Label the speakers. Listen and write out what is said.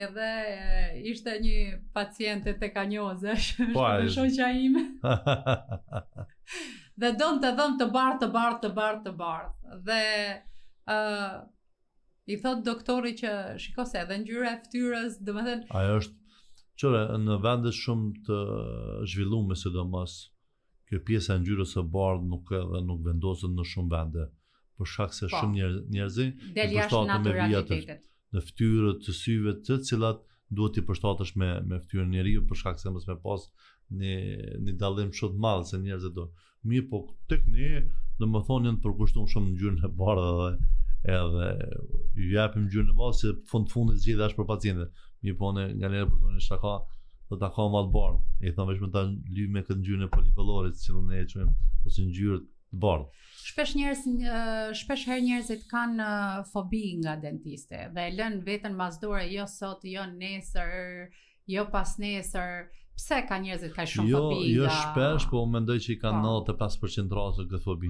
Speaker 1: Edhe ishte një paciente tekanjoze, shoqja ime. Dhe donte të bardh. Dhe i thot doktori që shiko se edhe ngjyra e fytyrës, domethënë
Speaker 2: ajo është çore në vende shumë të zhvilluara, sidomos kjo pjesa e ngjyrës së bardhë nuk vendoset në shumë vende, për shkak se shumë njerëz
Speaker 1: del jashtë naturalitetit.
Speaker 2: Në fytyrë të syve të cilat duhet i përshtatesh me fytyrën e njeriu, për shkak se mos me pas një dallim shumë të madh se njerëzit do. Mirë, po tek ne, domethënë janë përkushtuar shumë ngjyrën e bardhë edhe ju japim ngjyrën e bardhë se fundit zgjidhja është për pacientët. Mirë, po ne nga njerë përdorin shaka do ta ka më të bardhë. I them vetëm ta lyj me këtë ngjyrën e polikolorit që ne e quajmë ose ngjyrë të bardhë. Shpesh herë njerëzit kanë fobi nga dentiste dhe e lën veten masdore, jo sot, jo nesër, jo pas nesër. Pse ka njerëzit ka shumë fobi? Jo shpesh, po mendoj që i kanë 95% rase këtë fobi.